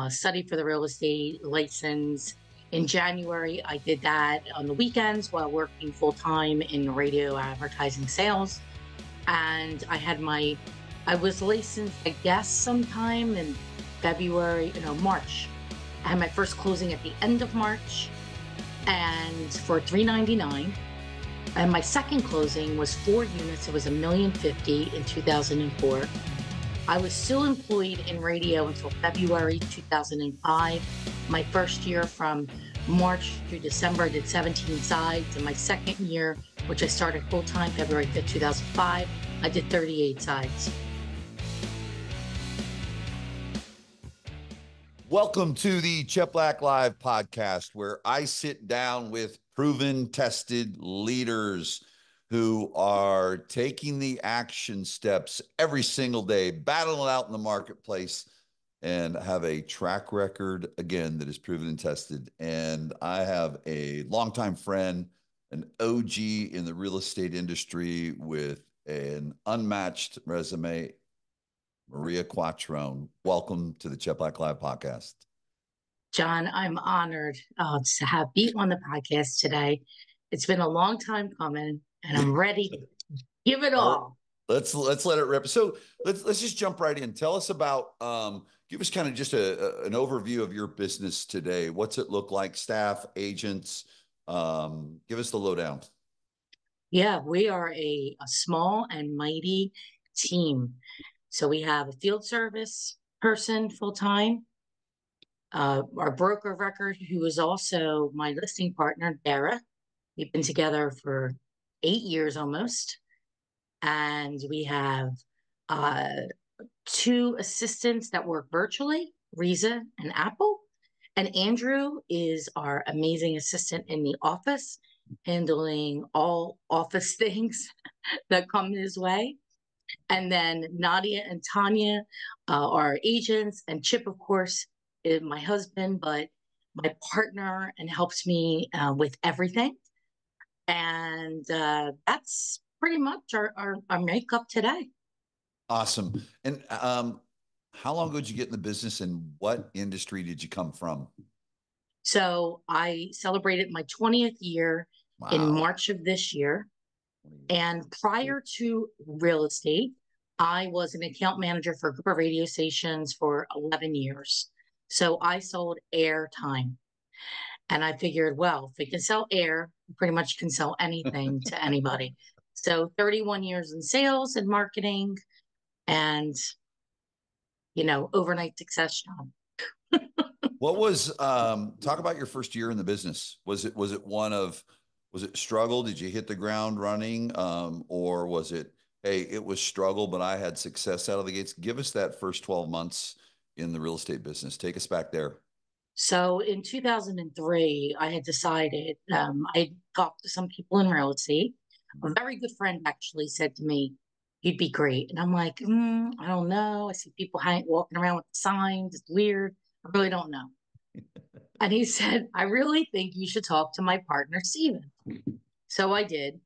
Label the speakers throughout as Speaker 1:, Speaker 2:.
Speaker 1: studied for the real estate license. In January, I did that on the weekends while working full time in radio advertising sales. And I was licensed, I guess, sometime in February, March. I had my first closing at the end of March and for $399. And my second closing was 4 units. It was $1,050,000 in 2004. I was still employed in radio until February 2005. My first year from March through December, I did 17 sides. And my second year, which I started full-time February 5th, 2005, I did 38 sides.
Speaker 2: Welcome to the Cheplak Live podcast, where I sit down with proven, tested leaders who are taking the action steps every single day, battling it out in the marketplace, and have a track record, again, that is proven and tested. And I have a longtime friend, an OG in the real estate industry with an unmatched resume, Maria Quattrone. Welcome to the Cheplak Live podcast.
Speaker 1: John, I'm honored to have you on the podcast today. It's been a long time coming, and I'm ready to give it all.
Speaker 2: Let's let it rip. So let's just jump right in. Tell us about give us kind of just an overview of your business today. What's it look like? Staff, agents. Give us the lowdown.
Speaker 1: Yeah, we are a small and mighty team. So we have a field service person full-time, our broker of record, who is also my listing partner, Dara. We've been together for 8 years almost. And we have 2 assistants that work virtually, Riza and Apple. And Andrew is our amazing assistant in the office, handling all office things that come his way. And then Nadia and Tanya are agents, and Chip, of course, is my husband, but my partner, and helps me with everything. And that's pretty much our makeup today.
Speaker 2: Awesome. And how long ago did you get in the business, and what industry did you come from?
Speaker 1: So I celebrated my 20th year in March of this year. And prior to real estate, I was an account manager for a group of radio stations for 11 years. So I sold airtime. And I figured, well, if we can sell air, we pretty much can sell anything to anybody. So 31 years in sales and marketing, and, overnight success, John.
Speaker 2: What was talk about your first year in the business? Was it struggle? Did you hit the ground running? Or was it, hey, it was struggle, but I had success out of the gates? Give us that first 12 months in the real estate business. Take us back there.
Speaker 1: So in 2003, I had decided, I talked to some people in real estate. A very good friend actually said to me, "You'd be great." And I'm like, I don't know. I see people walking around with signs. It's weird. I really don't know. And he said, "I really think you should talk to my partner, Steven." So I did.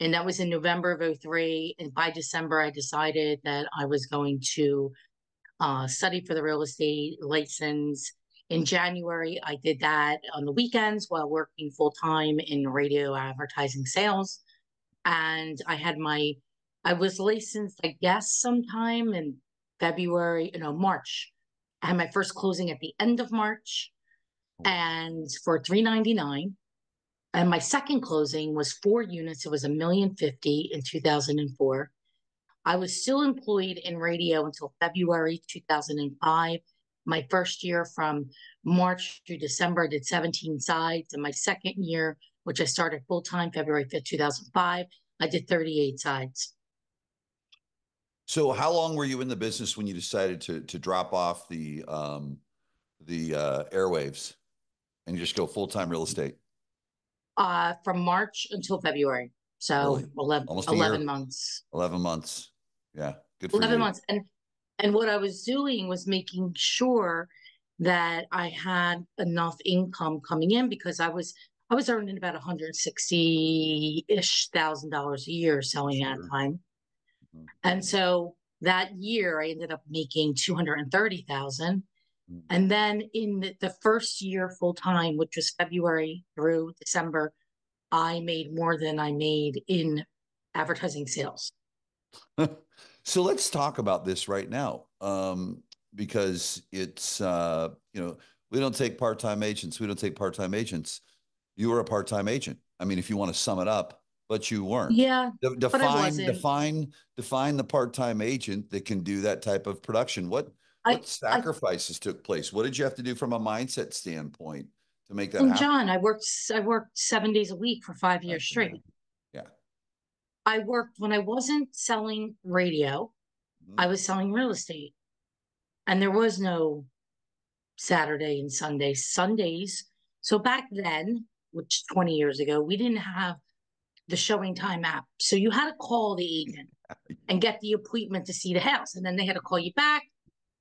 Speaker 1: And that was in November of 03. And by December, I decided that I was going to study for the real estate license. In January, I did that on the weekends while working full-time in radio advertising sales. And I was licensed, I guess, sometime in February, March. I had my first closing at the end of March and for $399. And my second closing was 4 units. It was $1,050,000 in 2004. I was still employed in radio until February 2005. My first year from March through December, I did 17 sides. And my second year, which I started full-time February 5th, 2005, I did 38 sides.
Speaker 2: So how long were you in the business when you decided to drop off the airwaves and just go full-time real estate?
Speaker 1: From March until February. So really? 11 months.
Speaker 2: 11 months. Yeah. Good for
Speaker 1: 11
Speaker 2: you.
Speaker 1: months. And what I was doing was making sure that I had enough income coming in, because I was earning about $160,000-ish a year selling at a time. And so that year I ended up making $230,000. And then in the first year full time, which was February through December, I made more than I made in advertising sales.
Speaker 2: So let's talk about this right now, because we don't take part-time agents. We don't take part-time agents. You were a part-time agent. I mean, if you want to sum it up, but you weren't.
Speaker 1: Yeah, but I
Speaker 2: Define,
Speaker 1: wasn't.
Speaker 2: define, define the part-time agent that can do that type of production. What
Speaker 1: I
Speaker 2: sacrifices took place? What did you have to do from a mindset standpoint to make that
Speaker 1: and
Speaker 2: happen?
Speaker 1: John, I worked 7 days a week for 5 years
Speaker 2: Yeah.
Speaker 1: straight.
Speaker 2: Yeah.
Speaker 1: I worked when I wasn't selling radio, I
Speaker 2: Mhm.
Speaker 1: was selling real estate. And there was no Saturday and Sunday. Sundays. So back then, which 20 years ago, we didn't have the showing time app. So you had to call the agent and get the appointment to see the house. And then they had to call you back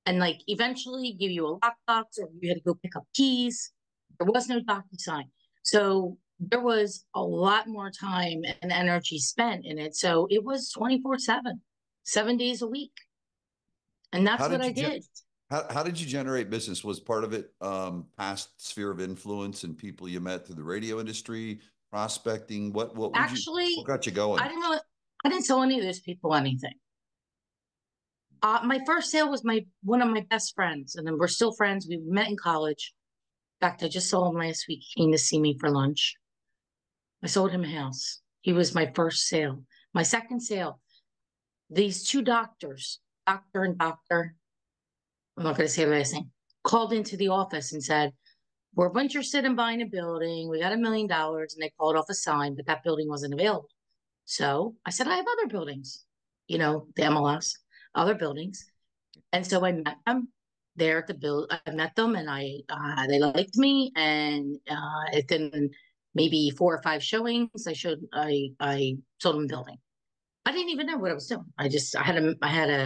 Speaker 1: and like eventually give you a lockbox or you had to go pick up keys. There was no DocuSign. So there was a lot more time and energy spent in it. So it was 24/7, 7 days a week. And
Speaker 2: How
Speaker 1: that's what
Speaker 2: did
Speaker 1: I
Speaker 2: you
Speaker 1: did.
Speaker 2: how did you generate business? Was part of it past sphere of influence and people you met through the radio industry, prospecting? What
Speaker 1: Actually,
Speaker 2: got you
Speaker 1: I
Speaker 2: going?
Speaker 1: didn't really, I didn't sell any of those people anything. My first sale was my one of my best friends, and then we're still friends. We met in college. In fact, I just saw him last week. He came to see me for lunch. I sold him a house. He was my first sale. My second sale, these two doctors, doctor and doctor, I'm not going to say their last name, called into the office and said, we're interested in buying a building. We got $1 million, and they called off a sign, but that building wasn't available. So I said, I have other buildings, the MLS, other buildings. And so I met them there at the build. I met them and they liked me. And within maybe 4 or 5 showings, I sold them a building. I didn't even know what I was doing.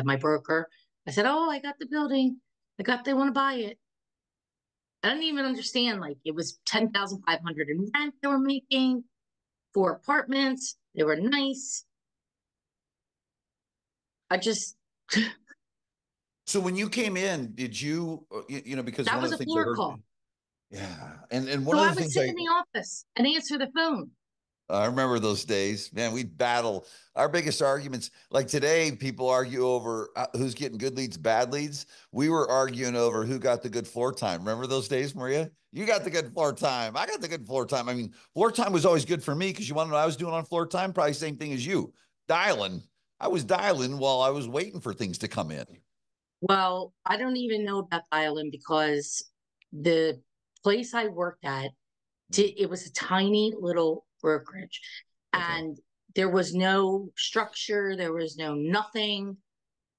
Speaker 1: My broker. I said, oh, I got the building. They want to buy it. I didn't even understand. Like it was 10,500 in rent they were making, 4 apartments. They were nice. I just
Speaker 2: So when you came in, did because
Speaker 1: that
Speaker 2: one of
Speaker 1: was
Speaker 2: the
Speaker 1: a
Speaker 2: things I
Speaker 1: floor
Speaker 2: heard,
Speaker 1: call.
Speaker 2: yeah, and one
Speaker 1: So
Speaker 2: of
Speaker 1: I
Speaker 2: the
Speaker 1: would
Speaker 2: things
Speaker 1: sit in the office and answer the phone.
Speaker 2: I remember those days, man. We'd battle our biggest arguments. Like today, people argue over who's getting good leads, bad leads. We were arguing over who got the good floor time. Remember those days, Maria? You got the good floor time. I got the good floor time. I mean, floor time was always good for me because you want to know what I was doing on floor time? Probably same thing as you. Dialing. I was dialing while I was waiting for things to come in.
Speaker 1: Well, I don't even know about Island because the place I worked at, it was a tiny little brokerage
Speaker 2: Okay.
Speaker 1: and there was no structure. There was no nothing.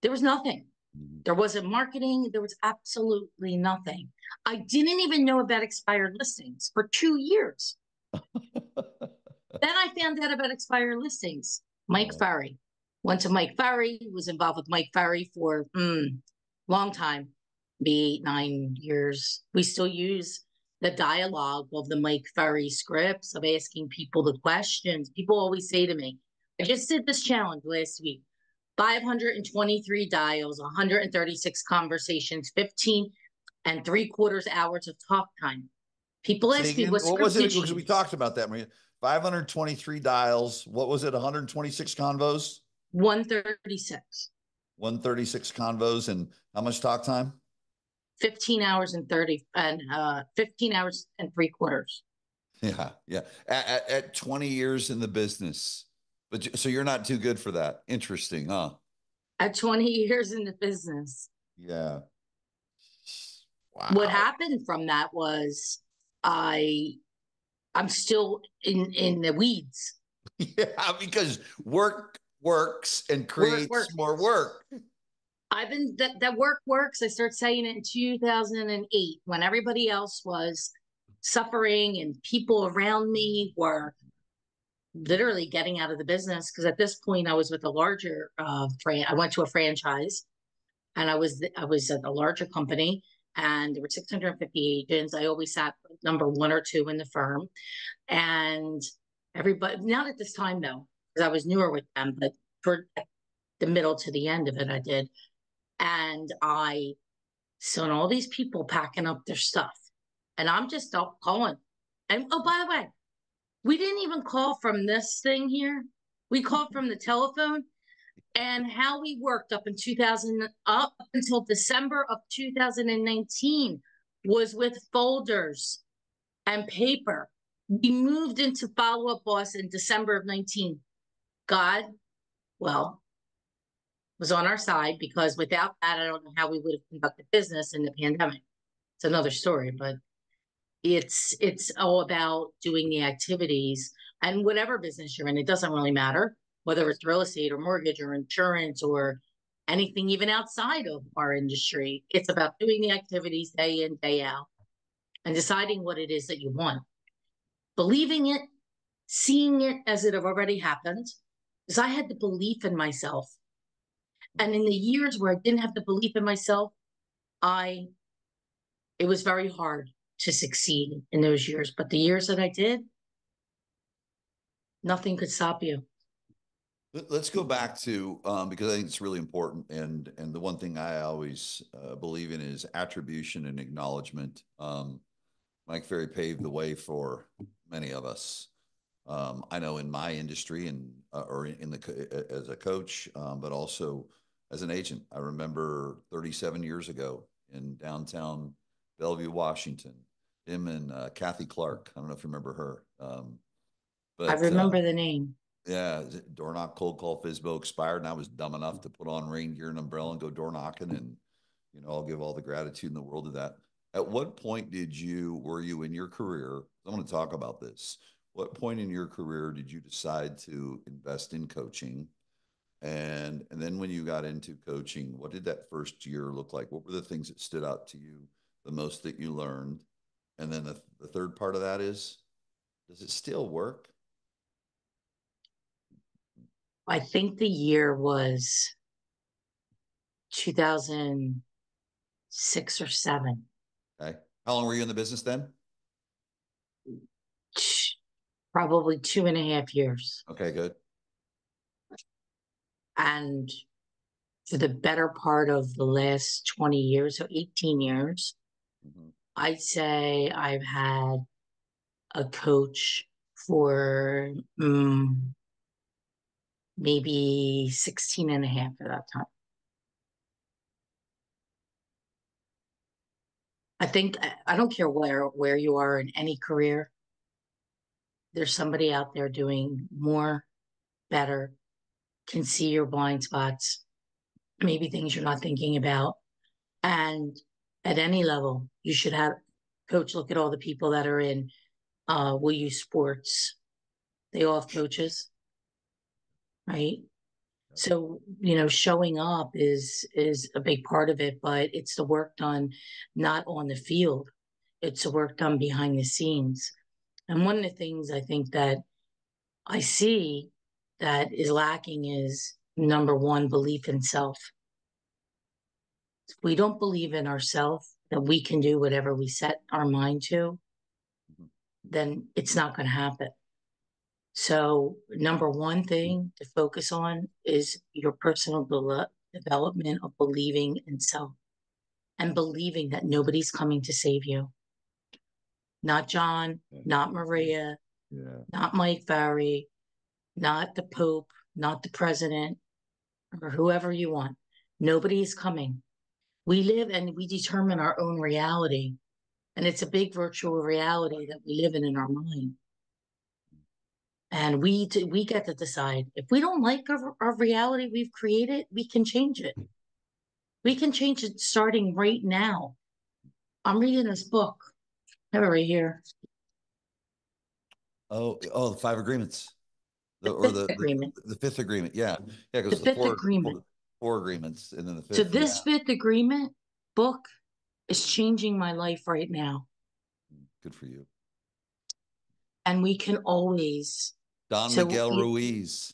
Speaker 1: There was nothing.
Speaker 2: Mhm.
Speaker 1: There wasn't marketing. There was absolutely nothing. I didn't even know about expired listings for 2 years. Then I found out about expired listings. Mike
Speaker 2: Oh,
Speaker 1: Ferry. Went to Mike Ferry, was involved with Mike Ferry for long time, maybe 8, 9 years. We still use the dialogue of the Mike Ferry scripts of asking people the questions. People always say to me, I just did this challenge last week. 523 dials, 136 conversations, 15 and 3/4 hours of talk time. People
Speaker 2: say
Speaker 1: ask me,
Speaker 2: again,
Speaker 1: what
Speaker 2: what
Speaker 1: script
Speaker 2: was it?
Speaker 1: did
Speaker 2: Because
Speaker 1: you
Speaker 2: we
Speaker 1: use?
Speaker 2: talked about that, Maria. 523 dials. What was it? 126 convos?
Speaker 1: 136.
Speaker 2: 136 convos and how much talk time?
Speaker 1: 15 hours and 30 and 15 hours and 3/4.
Speaker 2: Yeah, yeah. At 20 years in the business. But so you're not too good for that. Interesting, huh?
Speaker 1: At 20 years in the business.
Speaker 2: Yeah.
Speaker 1: What
Speaker 2: Wow.
Speaker 1: happened from that was I I'm still in the weeds.
Speaker 2: Yeah, because work works and
Speaker 1: Work
Speaker 2: creates
Speaker 1: works.
Speaker 2: more work.
Speaker 1: I've been that work works. I started saying it in 2008 when everybody else was suffering and people around me were literally getting out of the business because at this point I was with a larger I went to a franchise and I was at a larger company and there were 650 agents. I always sat number 1 or 2 in the firm. And everybody, not at this time though, because I was newer with them, but for the middle to the end of it, I did. And I So, and all these people packing up their stuff. And I'm just out calling. And oh, by the way, we didn't even call from this thing here. We called from the telephone. And how we worked up in 2000, up until December of 2019 was with folders and paper. We moved into Follow Up Boss in December of 19. God, well, was on our side, because without that, I don't know how we would have conducted business in the pandemic. It's another story, but it's all about doing the activities, and whatever business you're in, it doesn't really matter whether it's real estate or mortgage or insurance or anything even outside of our industry. It's about doing the activities day in, day out, and deciding what it is that you want, believing it, seeing it as it have already happened, because I had the belief in myself. And in the years where I didn't have the belief in myself, I it was very hard to succeed in those years. But the years that I did, nothing could stop you.
Speaker 2: Let's go back to because I think it's really important, and the one thing I always believe in is attribution and acknowledgement. Mike Ferry paved the way for many of us. I know in my industry and or in the as a coach, but also as an agent. I remember 37 years ago in downtown Bellevue, Washington, him and Kathy Clark. I don't know if you remember her,
Speaker 1: I
Speaker 2: but
Speaker 1: remember the name.
Speaker 2: yeah, door knock, cold call, Fizbo expired, and I was dumb enough to put on rain gear and umbrella and go door knocking, and I'll give all the gratitude in the world to that. At what point were you in your career? I want to talk about this. What point in your career did you decide to invest in coaching? And then when you got into coaching, what did that first year look like? What were the things that stood out to you the most that you learned? And then the third part of that is, does it still work?
Speaker 1: I think the year was 2006 or seven.
Speaker 2: Okay. How long were you in the business then?
Speaker 1: Probably 2.5 years.
Speaker 2: Okay, good.
Speaker 1: And for the better part of the last 20 years, so 18 years,
Speaker 2: Mm-hmm.
Speaker 1: I'd say I've had a coach for maybe 16 and a half at that time. I think I don't care where you are in any career, there's somebody out there doing more, better, can see your blind spots, maybe things you're not thinking about. And at any level, you should have coach look at all the people that are in will use sports. They all have coaches, right? So, showing up is a big part of it, but it's the work done not on the field. It's the work done behind the scenes. And one of the things I think that I see that is lacking is number one, belief in self. If we don't believe in ourselves that we can do whatever we set our mind to,
Speaker 2: Mm-hmm.
Speaker 1: then it's not going to happen. So, number one thing to focus on is your personal development of believing in self and believing that nobody's coming to save you. Not John, not Maria,
Speaker 2: Yeah.
Speaker 1: not Mike Ferry, not the Pope, not the president, or whoever you want. Nobody's coming. We live and we determine our own reality. And it's a big virtual reality that we live in our mind. And we get to decide. If we don't like our reality we've created, we can change it. We can change it starting right now. I'm reading this book. I have it right here.
Speaker 2: The five agreements,
Speaker 1: The fifth agreement.
Speaker 2: the fifth agreement. Yeah, yeah,
Speaker 1: The
Speaker 2: because the
Speaker 1: fifth agreement.
Speaker 2: four agreements, and then the
Speaker 1: So
Speaker 2: fifth.
Speaker 1: this fifth agreement book is changing my life right now.
Speaker 2: Good for you.
Speaker 1: And we can always.
Speaker 2: Don Miguel Ruiz.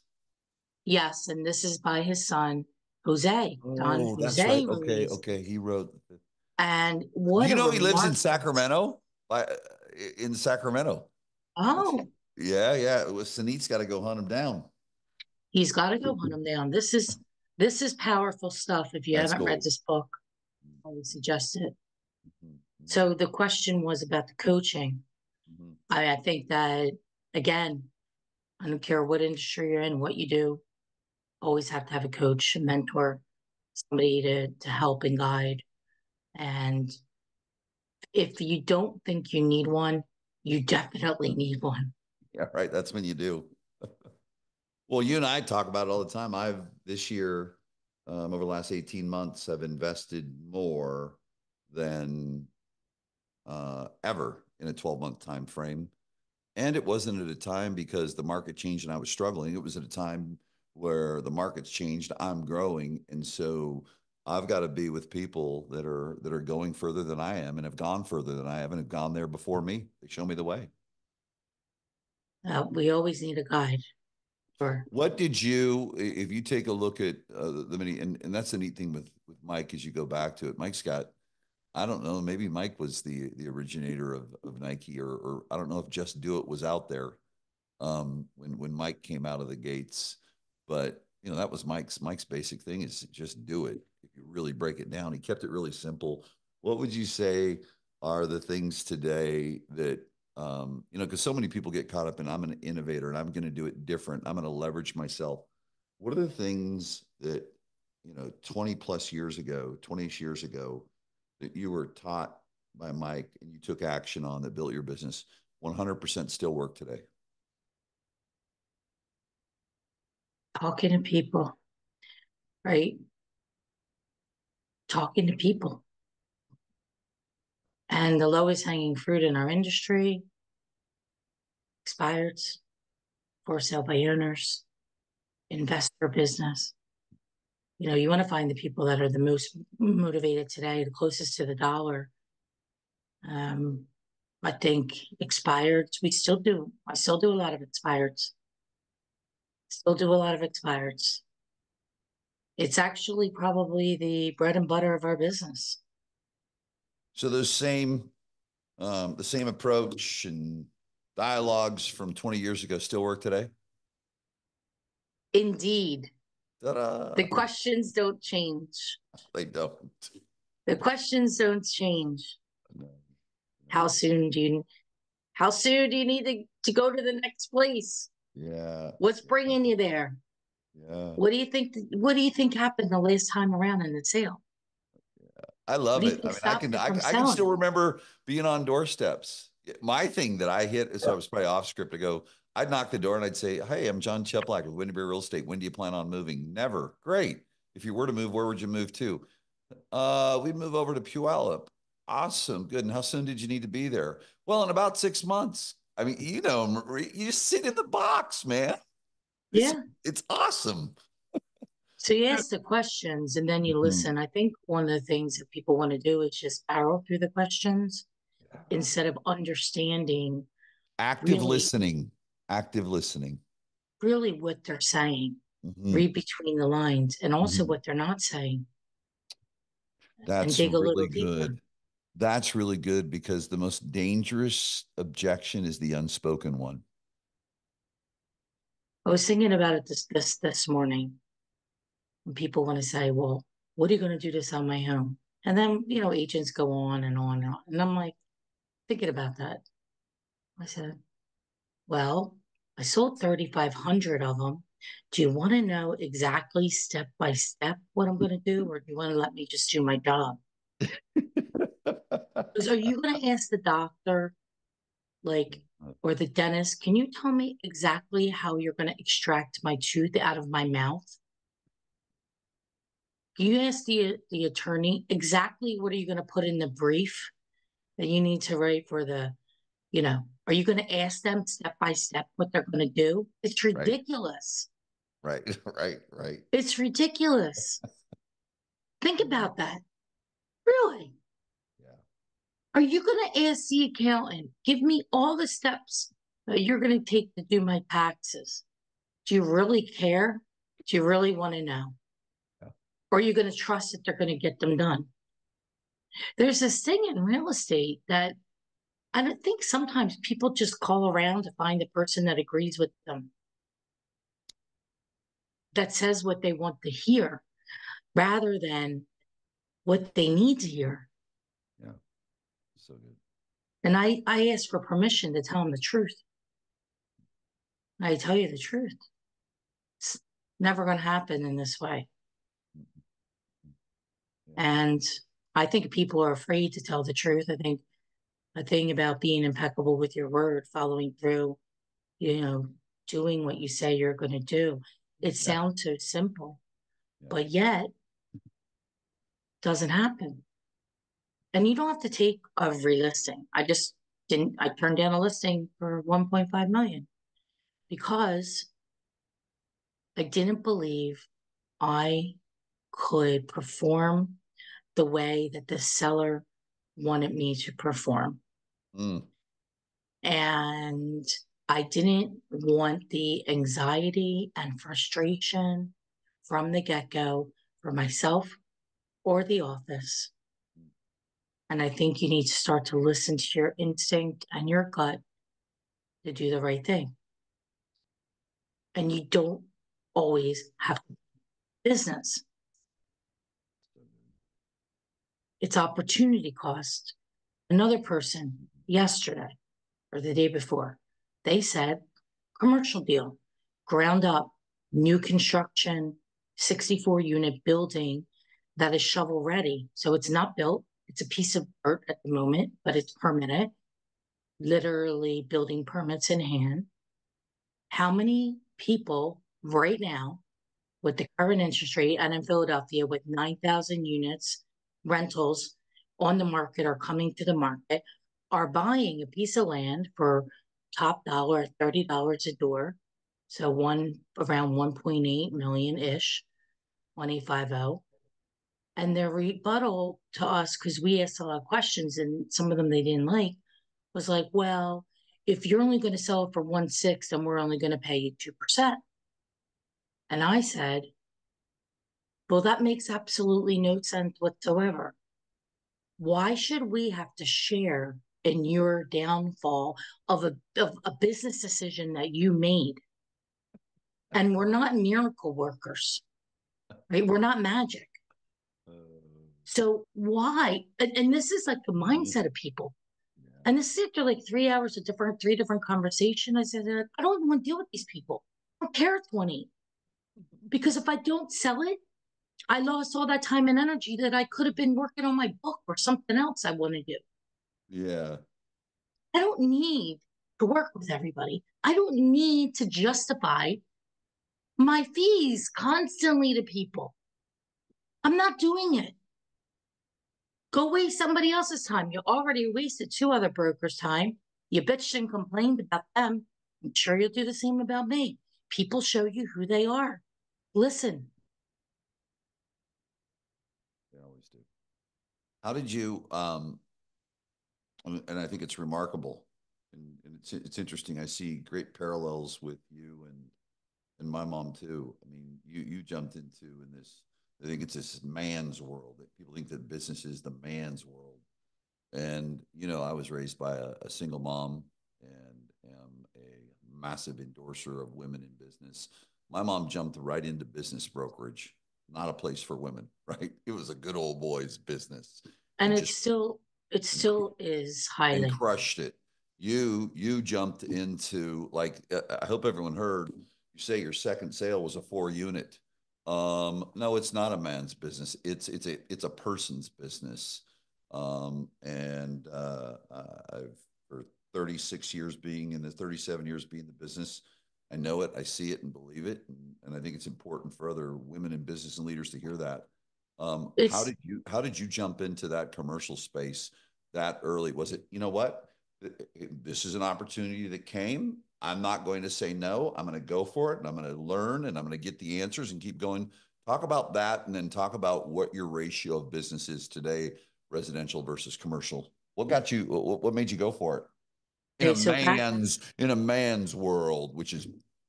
Speaker 1: Yes, and this is by his son, Jose. Don
Speaker 2: Oh, that's right.
Speaker 1: Jose
Speaker 2: Okay,
Speaker 1: Ruiz.
Speaker 2: okay. He wrote.
Speaker 1: And what
Speaker 2: You
Speaker 1: a
Speaker 2: know, he lives in
Speaker 1: remark.
Speaker 2: Sacramento. In Sacramento.
Speaker 1: Oh,
Speaker 2: Yeah, yeah. Sanit's got to go hunt him down.
Speaker 1: he's got to go hunt him down. This is powerful stuff if you
Speaker 2: That's
Speaker 1: haven't read
Speaker 2: cool.
Speaker 1: this book. highly suggest it.
Speaker 2: Mm-hmm.
Speaker 1: So the question was about the coaching.
Speaker 2: Mm-hmm.
Speaker 1: I think that, again, I don't care what industry you're in, what you do, always have to have a coach, a mentor, somebody to help and guide. And if you don't think you need one, you definitely need one.
Speaker 2: Yeah, right. That's when you do. Well, you and I talk about it all the time. I've this year, over the last 18 months, I've invested more than ever in a 12-month time frame. And it wasn't at a time because the market changed and I was struggling. It was at a time where the market's changed, I'm growing. And so I've got to be with people that are going further than I am and have gone further than I have and have gone there before me. They show me the way.
Speaker 1: We always need a guide. Or
Speaker 2: What did you, if you take a look at the many, and that's the neat thing with Mike as you go back to it. Mike's got, I don't know, maybe Mike was the originator of Nike, or I don't know if Just Do It was out there when Mike came out of the gates. But you know, that was Mike's basic thing is just do it. If you really break it down, he kept it really simple. What would you say are the things today that you know, because so many people get caught up in I'm an innovator and I'm going to do it different. I'm going to leverage myself. What are the things that, you know, 20 plus years ago, 20 years ago, that you were taught by Mike and you took action on that built your business 100% still work today?
Speaker 1: talking to people, right? Talking to people. And the lowest hanging fruit in our industry, expireds, for sale by owners, investor business. You know, you want to find the people that are the most motivated today, the closest to the dollar. Um, I think expireds, we still do. I still do a lot of expireds. Still do a lot of expireds. It's actually probably the bread and butter of our business.
Speaker 2: So those the same approach and dialogues from 20 years ago still work today?
Speaker 1: Indeed, the
Speaker 2: Ta-da!
Speaker 1: questions don't change.
Speaker 2: They don't.
Speaker 1: The questions don't change.
Speaker 2: No,
Speaker 1: How
Speaker 2: no.
Speaker 1: soon do you how soon do you need to go to the next place?
Speaker 2: Yeah,
Speaker 1: What's bringing you there?
Speaker 2: yeah.
Speaker 1: What do you think happened the last time around in the sale?
Speaker 2: I
Speaker 1: What
Speaker 2: love
Speaker 1: do you
Speaker 2: it. I
Speaker 1: think
Speaker 2: mean, I
Speaker 1: stopped
Speaker 2: can
Speaker 1: it
Speaker 2: I,
Speaker 1: from
Speaker 2: can- I can still
Speaker 1: selling?
Speaker 2: remember being on doorsteps. My thing that I hit, so I was probably off script to go, I'd knock the door and I'd say, "Hey, I'm John Cheplak with Winterberry Real Estate. When do you plan on moving?" Never. Great. If you were to move, where would you move to? We'd move over to Puyallup. Awesome. Good. And how soon did you need to be there? Well, in about 6 months. I mean, you know, Marie, you just sit in the box, man. It's
Speaker 1: Yeah.
Speaker 2: it's awesome.
Speaker 1: So you ask the questions and then you
Speaker 2: Mhm.
Speaker 1: listen. I think one of the things that people want to do is just barrel through the questions instead of understanding
Speaker 2: Active
Speaker 1: really,
Speaker 2: listening. Active listening.
Speaker 1: really what they're saying.
Speaker 2: Mhm.
Speaker 1: Read between the lines and also
Speaker 2: Mhm.
Speaker 1: what they're not saying and
Speaker 2: That's
Speaker 1: dig a
Speaker 2: really
Speaker 1: little deeper.
Speaker 2: good. That's really good because the most dangerous objection is the unspoken one.
Speaker 1: I was thinking about it this morning. And people want to say, well, what are you going to do to sell my home? And then, you know, agents go on and on and on. And I'm like, thinking about that. I said, well, I sold 3,500 of them. Do you want to know exactly step by step what I'm going to do? Or do you want to let me just do my job? Because are you going to ask the doctor, like, or the dentist, can you tell me exactly how you're going to extract my tooth out of my mouth? You ask the attorney exactly what are you going to put in the brief that you need to write for the, you know, are you going to ask them step by step what they're going to do? It's
Speaker 2: Right,
Speaker 1: ridiculous.
Speaker 2: right, right, right.
Speaker 1: It's ridiculous. Think about that. Really?
Speaker 2: Yeah.
Speaker 1: Are you going to ask the accountant, give me all the steps that you're going to take to do my taxes? Do you really care? Do you really want to know?
Speaker 2: Yeah.
Speaker 1: Or are you going to trust that they're going to get them done? There's this thing in real estate that I don't think sometimes people just call around to find the person that agrees with them, that says what they want to hear, rather than what they need to hear.
Speaker 2: Yeah. So good.
Speaker 1: And I ask for permission to tell them the truth. I tell you the truth. It's never going to happen in this way.
Speaker 2: Yeah.
Speaker 1: And I think people are afraid to tell the truth. I think a thing about being impeccable with your word, following through, you know, doing what you say you're going to do. It
Speaker 2: Yeah.
Speaker 1: sounds so simple,
Speaker 2: Yeah.
Speaker 1: but yet doesn't happen. And you don't have to take every listing. I turned down a listing for 1.5 million because I didn't believe I could perform the way that the seller wanted me to perform.
Speaker 2: Mm.
Speaker 1: And I didn't want the anxiety and frustration from the get go for myself or the office. And I think you need to start to listen to your instinct and your gut to do the right thing. And you don't always have business. It's opportunity cost. Another person yesterday or the day before, they said commercial deal, ground up, new construction, 64 unit building that is shovel ready. So it's not built. It's a piece of dirt at the moment, but it's permitted, literally building permits in hand. How many people right now with the current interest rate and in Philadelphia with 9,000 units rentals on the market or coming to the market are buying a piece of land for top dollar $30 a door, so one around 1.8 million ish, 1850. And their rebuttal to us, because we asked a lot of questions and some of them they didn't like, was like, well, if you're only going to sell it for 1.6, then we're only going to pay you 2%. And I said, well, that makes absolutely no sense whatsoever. Why should we have to share in your downfall of a business decision that you made? And we're not miracle workers, right? We're not magic. So why? And this is like the mindset of people.
Speaker 2: Yeah.
Speaker 1: And this is after like 3 hours of three different conversations. I said, I don't even want to deal with these people. I don't care it's 20. Because if I don't sell it, I lost all that time and energy that I could have been working on my book or something else I want to do.
Speaker 2: Yeah.
Speaker 1: I don't need to work with everybody. I don't need to justify my fees constantly to people. I'm not doing it. Go waste somebody else's time. You already wasted two other brokers' time. You bitched and complained about them. I'm sure you'll do the same about me. People show you who they are. Listen.
Speaker 2: They always do. How did you and I think it's remarkable and it's interesting. I see great parallels with you and my mom too. I mean, you jumped into in this, I think it's this man's world that people think that business is the man's world. And, I was raised by a single mom and am a massive endorser of women in business. My mom jumped right into business brokerage, not a place for women, right? It was a good old boys business
Speaker 1: And
Speaker 2: and just
Speaker 1: it still is
Speaker 2: and
Speaker 1: highly.
Speaker 2: crushed it. You jumped into like I hope everyone heard you say your second sale was a 4 unit. No, it's not a man's business. It's a person's business. And I've for 36 years being in the 37 years being in the business, I know it, I see it, and believe it, and I think it's important for other women in business and leaders to hear that. How
Speaker 1: It's
Speaker 2: did you jump into that commercial space that early? Was it, you know what? This is an opportunity that came. I'm not going to say no. I'm going to go for it and I'm going to learn and I'm going to get the answers and keep going. Talk about that and then talk about what your ratio of business is today, residential versus commercial. What made you go for it?
Speaker 1: okay. So
Speaker 2: In a man's world, which is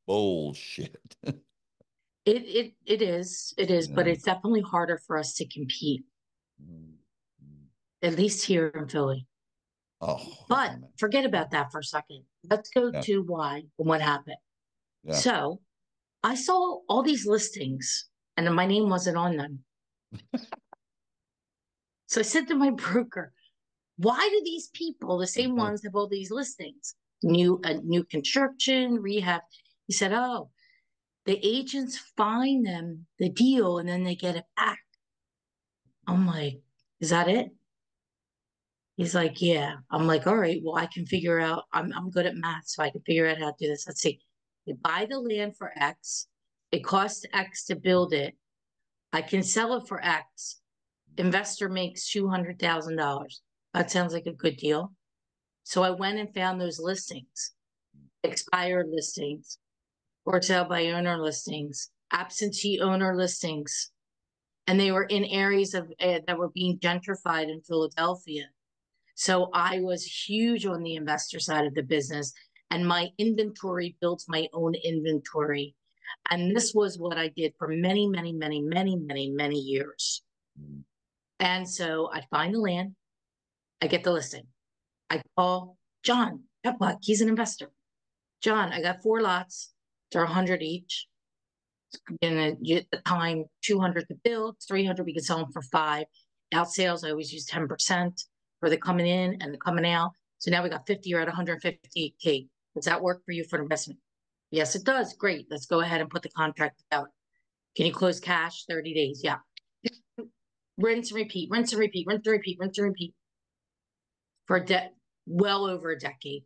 Speaker 2: bullshit.
Speaker 1: it is, but
Speaker 2: Yeah.
Speaker 1: it's definitely harder for us to compete,
Speaker 2: Mm.
Speaker 1: at least here in Philly.
Speaker 2: Oh, I
Speaker 1: But
Speaker 2: can imagine.
Speaker 1: forget about that for a second. Let's go
Speaker 2: Yeah.
Speaker 1: to why and what happened.
Speaker 2: Yeah.
Speaker 1: So I saw all these listings and my name wasn't on them. So I said to my broker, why do these people, the same ones, have all these listings? New construction, rehab. He said, oh, the agents find them the deal and then they get it back. I'm like, is that it? He's like, yeah. I'm like, all right, well, I can figure out, I'm good at math, so I can figure out how to do this. Let's see. You buy the land for X, it costs X to build it. I can sell it for X. Investor makes $200,000. That sounds like a good deal. So I went and found those listings, expired listings, for sale by owner listings, absentee owner listings, and they were in areas of that were being gentrified in Philadelphia. So I was huge on the investor side of the business, and my inventory built my own inventory. And this was what I did for many, many, many, many, many, many years. And so I find the land, I get the listing. I call John Cheplak, he's an investor. John, I got 4 lots. They're 100 each. At the time, 200 to build, 300 we could sell them for 5. Out sales, I always use 10% for the coming in and the coming out. So now we got 50, you're at 150K. Does that work for you for an investment? Yes, it does. Great. Let's go ahead and put the contract out. Can you close cash 30 days? Yeah. Rinse and repeat, rinse and repeat, rinse and repeat, rinse and repeat for well over a decade.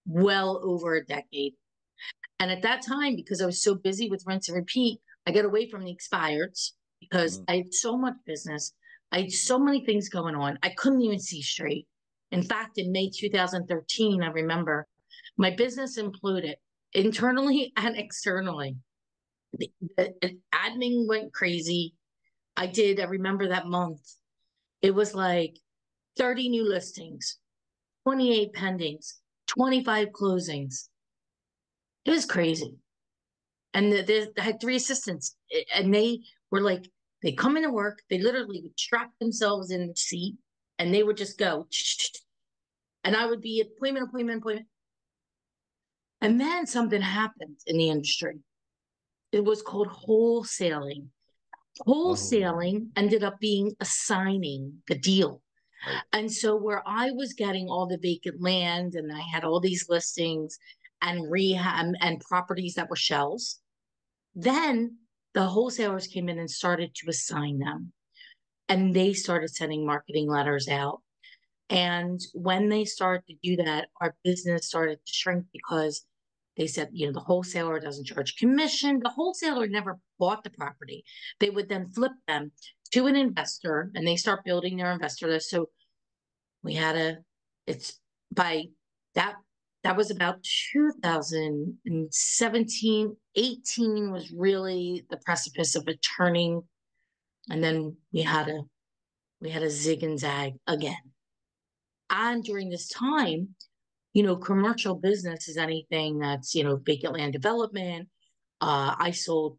Speaker 1: Well over a decade. And at that time, because I was so busy with rinse and repeat, I got away from the expireds because I had so much business. I had so many things going on. I couldn't even see straight. In fact, in May 2013, I remember my business imploded internally and externally. The admin went crazy. I remember that month. It was like 30 new listings, 28 pendings, 25 closings. It was crazy. And I had 3 assistants, and they were like, they come into work, they literally would strap themselves in the seat, and they would just go, and I would be appointment, appointment, appointment. And then something happened in the industry. It was called wholesaling. Wholesaling ended up being assigning the deal.
Speaker 2: Right.
Speaker 1: And so where I was getting all the vacant land and I had all these listings and rehab and properties that were shells, then the wholesalers came in and started to assign them. And they started sending marketing letters out. And when they started to do that, our business started to shrink because they said, the wholesaler doesn't charge commission. The wholesaler never bought the property. They would then flip them to an investor and they start building their investor list. So we had it's by that was about 2017, 18 was really the precipice of a turning. And then we had a zig and zag again. And during this time, commercial business is anything that's, vacant land development. I sold,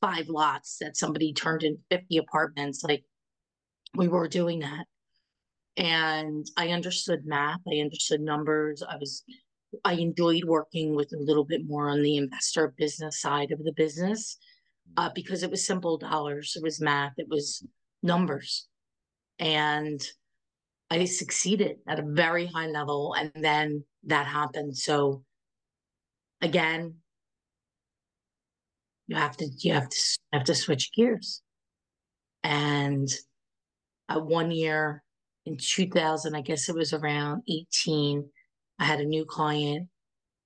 Speaker 1: 5 lots that somebody turned into 50 apartments. Like we were doing that. And I understood math. I understood numbers. I enjoyed working with a little bit more on the investor business side of the business because it was simple dollars. It was math. It was numbers. And I succeeded at a very high level. And then that happened. So again, you have to switch gears. And 1 year in 2000, I guess it was around 18, I had a new client.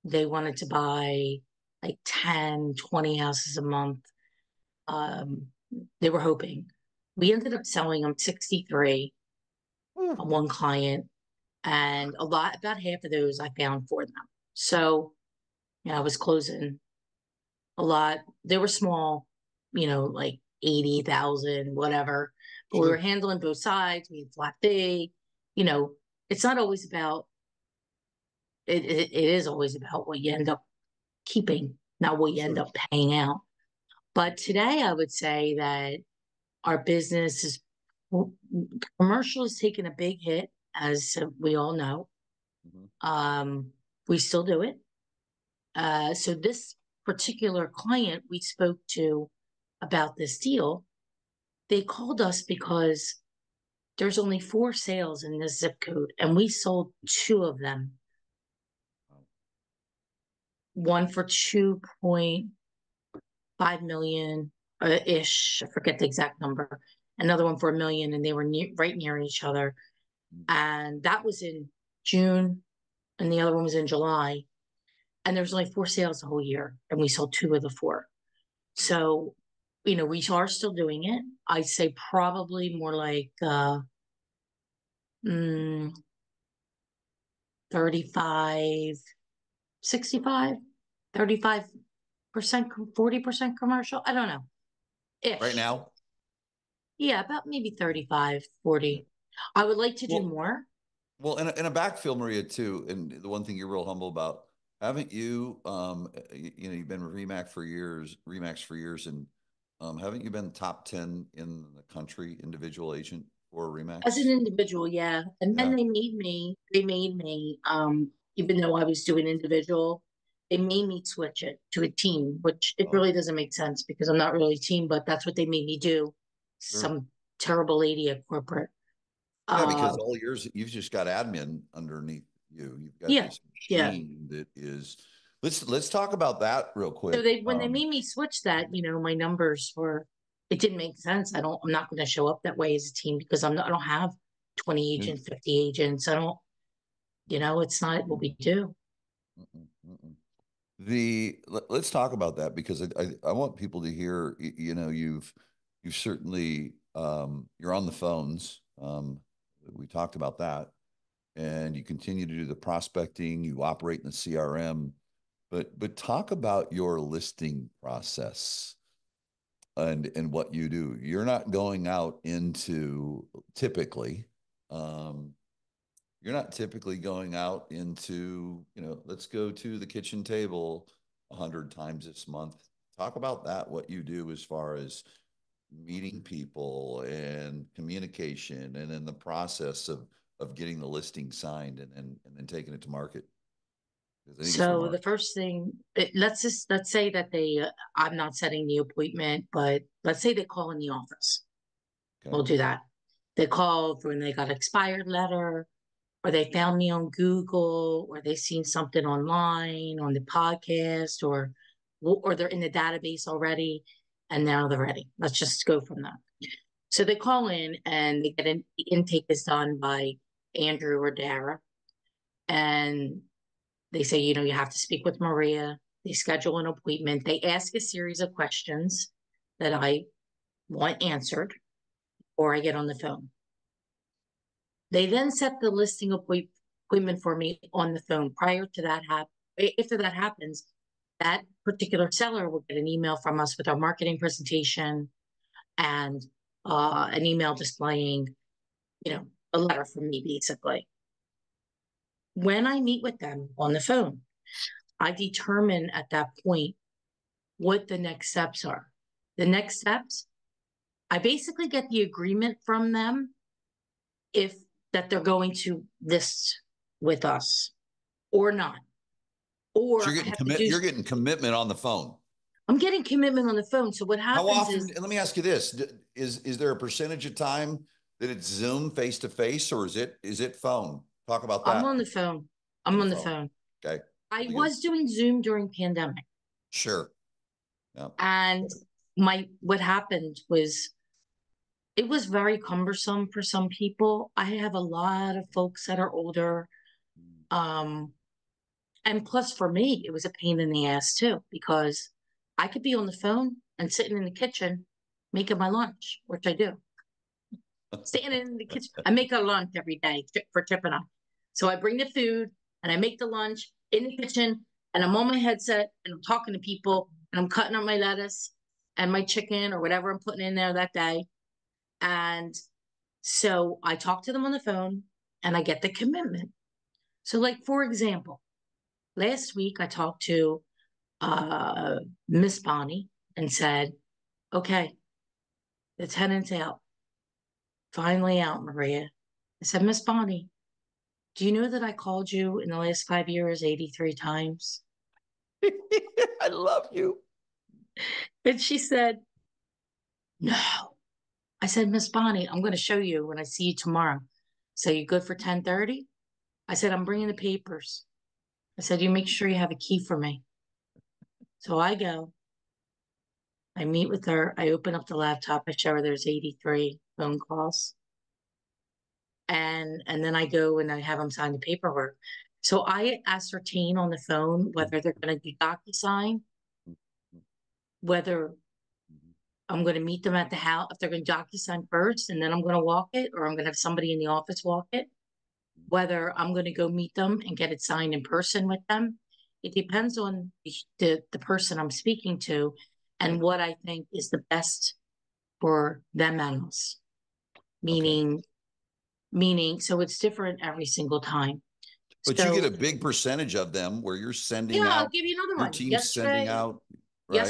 Speaker 1: They wanted to buy like 10, 20 houses a month. They were hoping. We ended up selling them 63 on one client. And about half of those I found for them. So, I was closing a lot. They were small, like 80,000, whatever. But we were handling both sides. We had flat fee. It's not always about, it is always about what you end up keeping, not what you end up paying out. But today I would say that our business is, commercial is taking a big hit, as we all know. We still do it. So this particular client we spoke to about this deal, they called us because there's only 4 sales in this zip code, and we sold 2 of them. One for 2.5 million ish. I forget the exact number. Another one for 1 million, and they were right near each other. And that was in June, and the other one was in July. And there was only 4 sales the whole year, and we sold 2 of the 4. So, we are still doing it. I'd say probably more like 35, 65, 35%, 40% commercial. I don't know.
Speaker 2: Right
Speaker 1: Ish.
Speaker 2: now?
Speaker 1: Yeah, about maybe 35, 40. I would like to do
Speaker 2: Well,
Speaker 1: more.
Speaker 2: well, in a backfill, Maria, too, and the one thing you're real humble about, haven't you, you've been with Remax for years, and haven't you been top 10 in the country individual agent for
Speaker 1: As an
Speaker 2: Remax?
Speaker 1: individual, yeah. And then
Speaker 2: Yeah.
Speaker 1: they made me, even though I was doing individual, they made me switch it to a team, which it
Speaker 2: Oh,
Speaker 1: really doesn't make sense because I'm not really a team, but that's what they made me do.
Speaker 2: sure.
Speaker 1: Some terrible lady at corporate.
Speaker 2: Yeah,
Speaker 1: Uh,
Speaker 2: because all years you've just got admin underneath you. You've got
Speaker 1: yeah,
Speaker 2: this
Speaker 1: yeah.
Speaker 2: machine that is. Let's talk about that real
Speaker 1: So
Speaker 2: quick.
Speaker 1: when they made me switch that, my numbers were, it didn't make sense. I'm not going to show up that way as a team because I don't have 20
Speaker 2: Mm,
Speaker 1: agents, 50 agents. I don't, it's not what we do.
Speaker 2: mm, mm. Let's talk about that because I want people to hear. You've certainly you're on the phones. We talked about that, and you continue to do the prospecting. You operate in the CRM, but talk about your listing process and what you do. You're not going out into typically. Um, you're not typically going out into, let's go to the kitchen table 100 times this month. Talk about that, what you do as far as meeting people and communication and then the process of getting the listing signed and then taking it to market. Because I think it's
Speaker 1: So the
Speaker 2: remarkable.
Speaker 1: first thing, let's say that I'm not setting the appointment, but let's say they call in the office.
Speaker 2: Okay.
Speaker 1: We'll do that. They call when they got expired letter, or they found me on Google, or they seen something online on the podcast, or they're in the database already, and now they're ready. Let's just go from that. So they call in and they get in. The intake is done by Andrew or Dara, and they say, you have to speak with Maria. They schedule an appointment. They ask a series of questions that I want answered, or I get on the phone. They then set the listing appointment for me on the phone. Prior to that after that happens, that particular seller will get an email from us with our marketing presentation and an email displaying, a letter from me, basically. When I meet with them on the phone, I determine at that point what the next steps are. The next steps, I basically get the agreement from them if that they're going to list with us or not.
Speaker 2: So
Speaker 1: Or I have to do,
Speaker 2: you're getting commitment on the phone.
Speaker 1: I'm getting commitment on the phone. So what
Speaker 2: How
Speaker 1: happens
Speaker 2: often,
Speaker 1: is
Speaker 2: let me ask you this, is there a percentage of time that it's Zoom face to face or is it phone? Talk about
Speaker 1: I'm on
Speaker 2: that
Speaker 1: the phone.
Speaker 2: on
Speaker 1: I'm
Speaker 2: the
Speaker 1: on the
Speaker 2: phone.
Speaker 1: phone.
Speaker 2: Okay.
Speaker 1: I
Speaker 2: Really good.
Speaker 1: was doing Zoom during pandemic.
Speaker 2: Sure. Yeah.
Speaker 1: And what happened was it was very cumbersome for some people. I have a lot of folks that are older. Um, and plus for me, it was a pain in the ass too, because I could be on the phone and sitting in the kitchen making my lunch, which I do. Standing in the kitchen. I make a lunch every day for Chip and I. So I bring the food and I make the lunch in the kitchen and I'm on my headset and I'm talking to people and I'm cutting up my lettuce and my chicken or whatever I'm putting in there that day. And so I talk to them on the phone and I get the commitment. So, like, for example, last week I talked to uh, Miss Bonnie and said, okay, the tenant's out, finally out, Maria. I said, Miss Bonnie, do you know that I called you in the last 5 years 83 times?
Speaker 2: I love you.
Speaker 1: And she said, no. I said, Miss Bonnie, I'm going to show you when I see you tomorrow. So you good for 10:30? I said, I'm bringing the papers. I said, you make sure you have a key for me. So I go, I meet with her. I open up the laptop. I show her there's 83 phone calls. And then I go and I have them sign the paperwork. So I ascertain on the phone whether they're going to do DocuSign, whether I'm going to meet them at the house, if they're going to DocuSign first, and then I'm going to walk it, or I'm going to have somebody in the office walk it, whether I'm going to go meet them and get it signed in person with them. It depends on the person I'm speaking to and what I think is the best for them and us.
Speaker 2: Okay.
Speaker 1: Meaning, so it's different every single time.
Speaker 2: But you get
Speaker 1: So
Speaker 2: a big percentage of them where you're
Speaker 1: yeah,
Speaker 2: sending
Speaker 1: I'll
Speaker 2: out,
Speaker 1: give you another
Speaker 2: your
Speaker 1: one.
Speaker 2: team's sending out, right?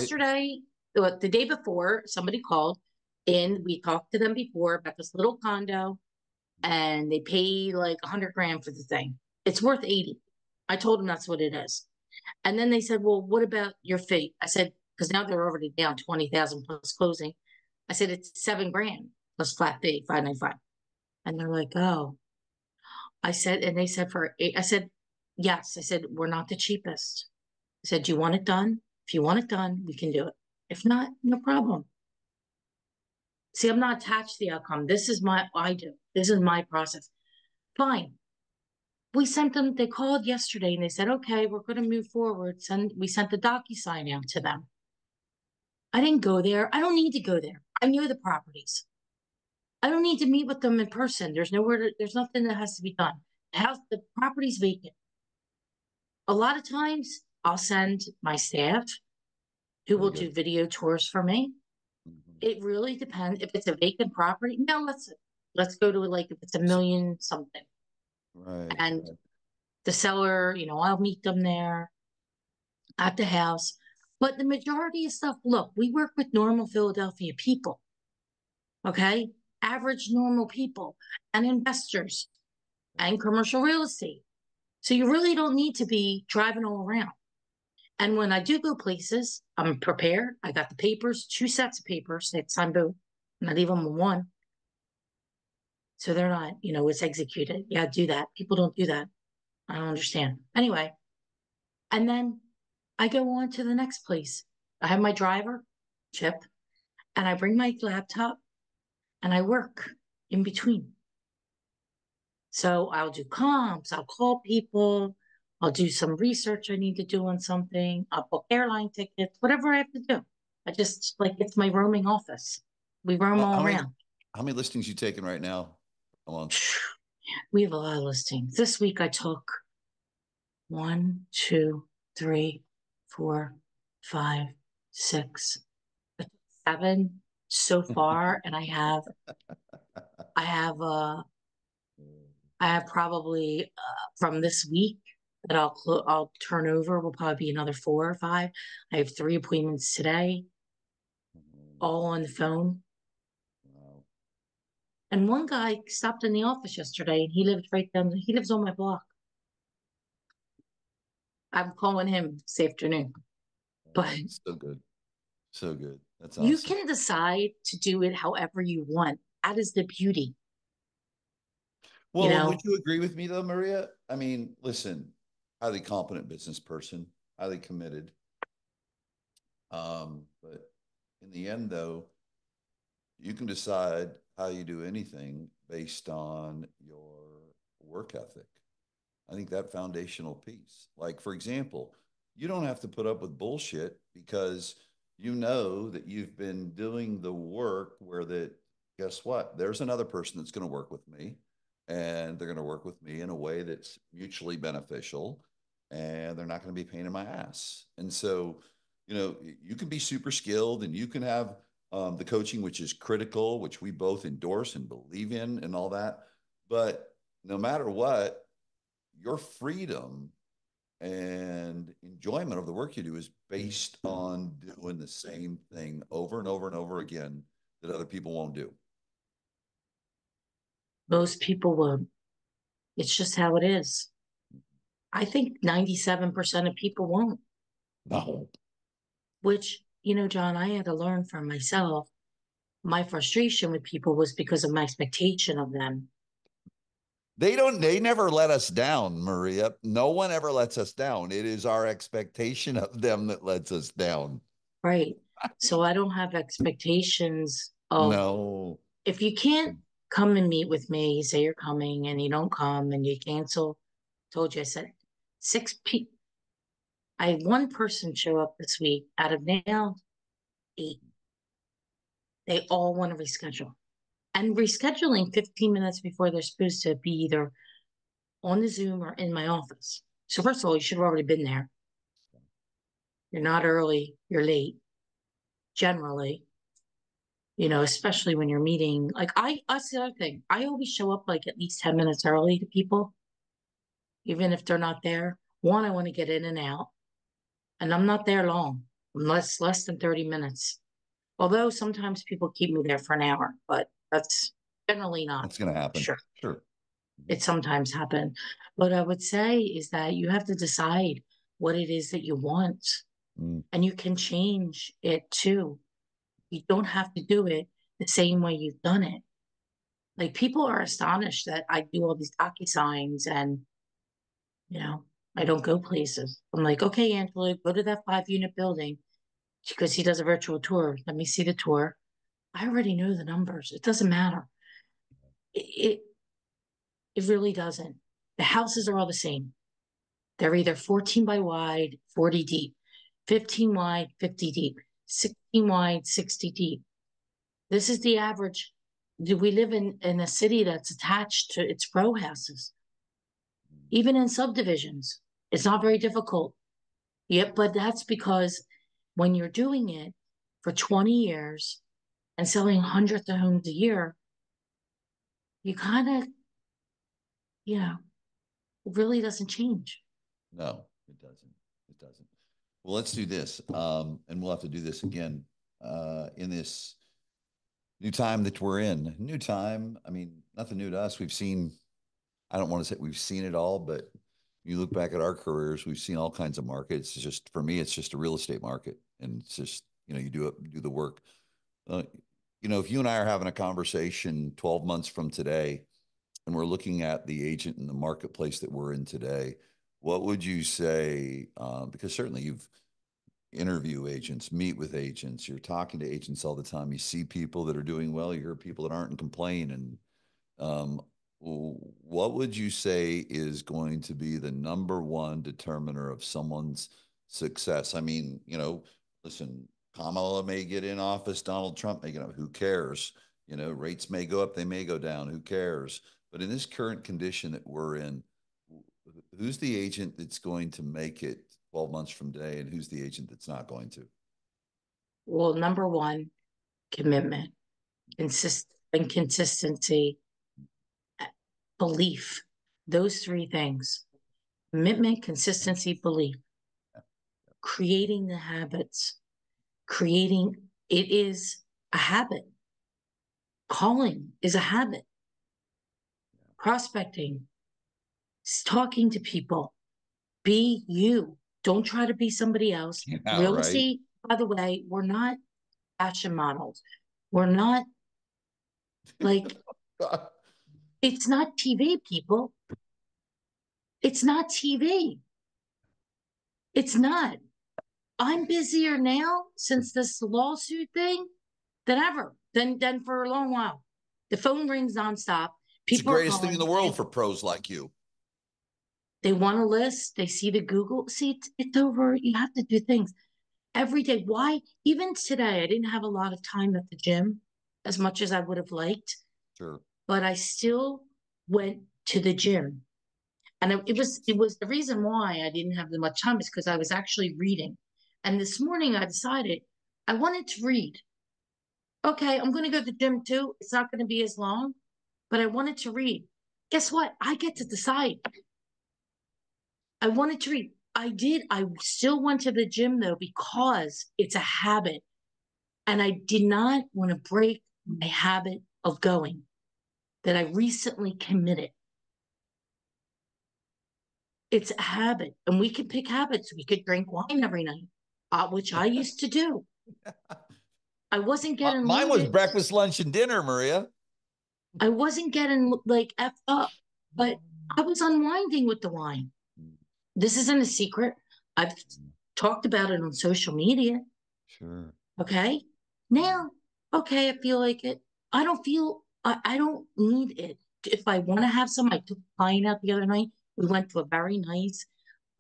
Speaker 1: The day before, somebody called in. We talked to them before about this little condo, and they paid like 100 grand for the thing. It's worth 80. I told them that's what it is. And then they said, well, what about your fee? I said, because now they're already down 20,000 plus closing. I said, it's 7 grand plus flat fee, 595. And they're like, oh, I said, and they said for eight, I said, yes. I said, we're not the cheapest. I said, do you want it done? If you want it done, we can do it. If not, no problem. See, I'm not attached to the outcome. This is I do. This is my process. Fine. We sent them, they called yesterday and they said, okay, we're going to move forward. We sent the DocuSign out to them. I didn't go there. I don't need to go there. I know the properties. I don't need to meet with them in person. There's nothing that has to be done. The property's vacant. A lot of times I'll send my staff who
Speaker 2: Very
Speaker 1: will
Speaker 2: good.
Speaker 1: do video tours for me. It really depends. If it's a vacant property, no, let's go to like if it's a million something.
Speaker 2: Right.
Speaker 1: And the seller, I'll meet them there at the house. But the majority of stuff, look, we work with normal Philadelphia people, okay? Average normal people and investors and commercial real estate. So you really don't need to be driving all around. And when I do go places, I'm prepared. I got the papers, 2 sets of papers. They sign both, and I leave them with one. So they're not, it's executed. Yeah, do that. People don't do that. I don't understand. Anyway, and then I go on to the next place. I have my driver, Chip, and I bring my laptop and I work in between. So I'll do comps, I'll call people, I'll do some research I need to do on something, I'll book airline tickets, whatever I have to do. I just like it's my roaming office. We roam
Speaker 2: How
Speaker 1: all
Speaker 2: many
Speaker 1: around.
Speaker 2: how many listings you taking right now a month?
Speaker 1: We have a lot of listings. This week I took 1, 2, 3, 4, 5, 6, 7 so far, and I have I have probably from this week that I'll turn over will probably be another 4 or 5. I have 3 appointments today, all on the phone.
Speaker 2: Wow.
Speaker 1: And one guy stopped in the office yesterday, and he lives right down. He lives on my block. I'm calling him this afternoon, but
Speaker 2: So good. So good. That's
Speaker 1: you
Speaker 2: awesome.
Speaker 1: can decide to do it however you want. That is the beauty, you
Speaker 2: Well, and would
Speaker 1: know.
Speaker 2: you agree with me though, Maria? I mean, listen, highly competent business person, highly committed. But in the end, though, you can decide how you do anything based on your work ethic. I think that foundational piece. Like, for example, you don't have to put up with bullshit because you know that you've been doing the work where that, guess what? There's another person that's going to work with me and they're going to work with me in a way that's mutually beneficial and they're not going to be paying in my ass. And so, you can be super skilled and you can have the coaching, which is critical, which we both endorse and believe in and all that. But no matter what, your freedom and enjoyment of the work you do is based on doing the same thing over and over and over again that other people won't do.
Speaker 1: Most people won't. It's just how it is. I think 97% of people won't,
Speaker 2: No.
Speaker 1: which, John, I had to learn from myself. My frustration with people was because of my expectation of them.
Speaker 2: They never let us down, Maria. No one ever lets us down. It is our expectation of them that lets us down.
Speaker 1: Right. So I don't have expectations of,
Speaker 2: No.
Speaker 1: if you can't come and meet with me, you say you're coming and you don't come and you cancel. Told you, I said six people. I had one person show up this week out of now eight. They all want to reschedule. And rescheduling 15 minutes before they're supposed to be either on the Zoom or in my office. So first of all, you should have already been there. You're not early, you're late, generally, especially when you're meeting. Like that's the other thing. I always show up like at least 10 minutes early to people, even if they're not there. One, I want to get in and out, and I'm not there long, unless less than 30 minutes. Although sometimes people keep me there for an hour, but that's generally not
Speaker 2: It's going to happen.
Speaker 1: sure.
Speaker 2: Sure.
Speaker 1: It sometimes happens. What I would say is that you have to decide what it is that you want,
Speaker 2: Mm.
Speaker 1: and you can change it too. You don't have to do it the same way you've done it. Like people are astonished that I do all these signs and, you know, I don't go places. I'm like, okay, Angela, go to that 5 unit building because he does a virtual tour. Let me see the tour. I already know the numbers. It doesn't matter. It, it really doesn't. The houses are all the same. They're either 14 by wide, 40 deep, 15 wide, 50 deep, 16 wide, 60 deep. This is the average. Do we live in a city that's attached to its row houses? Even in subdivisions, it's not very difficult. Yep, but that's because when you're doing it for 20 years and selling hundreds of homes a year, you kind of, it really doesn't change.
Speaker 2: No, it doesn't. It doesn't. Well, let's do this. And we'll have to do this again in this new time that we're in. New time. I mean, nothing new to us. I don't want to say we've seen it all, but you look back at our careers, we've seen all kinds of markets. It's just, for me, it's just a real estate market. And it's just, you do it, do the work. Uh, if you and I are having a conversation 12 months from today, and we're looking at the agent and the marketplace that we're in today, what would you say? Because certainly you've interview agents, meet with agents, you're talking to agents all the time. You see people that are doing well, you hear people that aren't and complain. And what would you say is going to be the number one determiner of someone's success? I mean, listen, Kamala may get in office, Donald Trump may get up. Who cares? Rates may go up, they may go down. Who cares? But in this current condition that we're in, who's the agent that's going to make it 12 months from today, and who's the agent that's not going to?
Speaker 1: Well, number one, commitment, and consistency, belief. Those three things: commitment, consistency, belief. Creating the habits, creating it is a habit. Calling is a habit. Prospecting, talking to people, be you. Don't try to be somebody else.
Speaker 2: Yeah,
Speaker 1: Real
Speaker 2: right.
Speaker 1: estate, by the way, we're not fashion models. We're not like, it's not TV, people. It's not TV. It's not. I'm busier now since this lawsuit thing than ever, than for a long while. The phone rings nonstop.
Speaker 2: It's the
Speaker 1: People are
Speaker 2: greatest thing in
Speaker 1: calling.
Speaker 2: the world for pros like you.
Speaker 1: They want a list. They see the Google. See, it's over. You have to do things every day. Why? Even today, I didn't have a lot of time at the gym as much as I would have liked,
Speaker 2: Sure.
Speaker 1: but I still went to the gym. And it was the reason why I didn't have that much time is because I was actually reading. And this morning I decided I wanted to read. Okay, I'm going to go to the gym too. It's not going to be as long, but I wanted to read. Guess what? I get to decide. I wanted to read. I did. I still went to the gym though because it's a habit. And I did not want to break my habit of going that I recently committed. It's a habit, and we could pick habits. We could drink wine every night, which I used to do. I wasn't getting
Speaker 2: Mine was
Speaker 1: loaded.
Speaker 2: breakfast, lunch, and dinner, Maria.
Speaker 1: I wasn't getting like effed up, but I was unwinding with the wine. This isn't a secret. I've talked about it on social media.
Speaker 2: Sure.
Speaker 1: Okay. Now, okay, I feel like it. I don't need it. If I want to have some, I took a client out the other night. We went to a very nice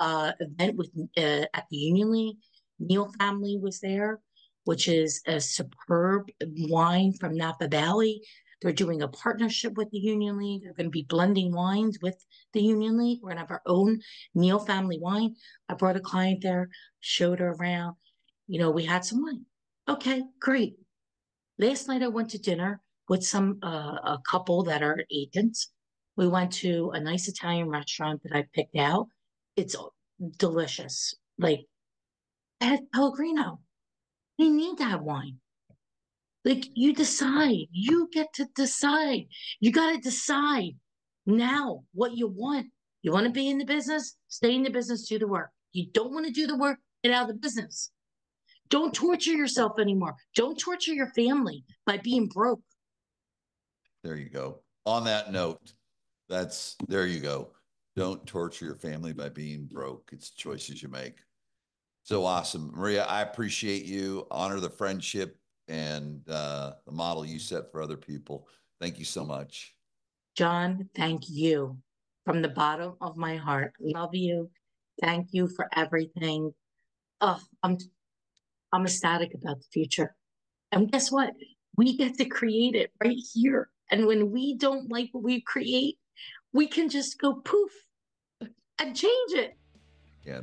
Speaker 1: event with at the Union League. Neil family was there, which is a superb wine from Napa Valley. They're doing a partnership with the Union League. They're going to be blending wines with the Union League. We're going to have our own Neil family wine. I brought a client there, showed her around. We had some wine. Okay, great. Last night I went to dinner with a couple that are agents. We went to a nice Italian restaurant that I picked out. It's delicious. Like, I had Pellegrino. You need to have wine. Like, you decide. You get to decide. You got to decide now what you want. You want to be in the business? Stay in the business, do the work. You don't want to do the work? Get out of the business. Don't torture yourself anymore. Don't torture your family by being broke.
Speaker 2: There you go. On that note, there you go. Don't torture your family by being broke. It's choices you make. So awesome. Maria, I appreciate you. Honor the friendship and the model you set for other people. Thank you so much.
Speaker 1: John, thank you from the bottom of my heart. Love you. Thank you for everything. Oh, I'm ecstatic about the future. And guess what? We get to create it right here. And when we don't like what we create, we can just go poof and change it.
Speaker 2: Yeah,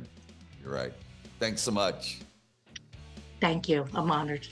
Speaker 2: you're right. Thanks so much.
Speaker 1: Thank you. I'm honored.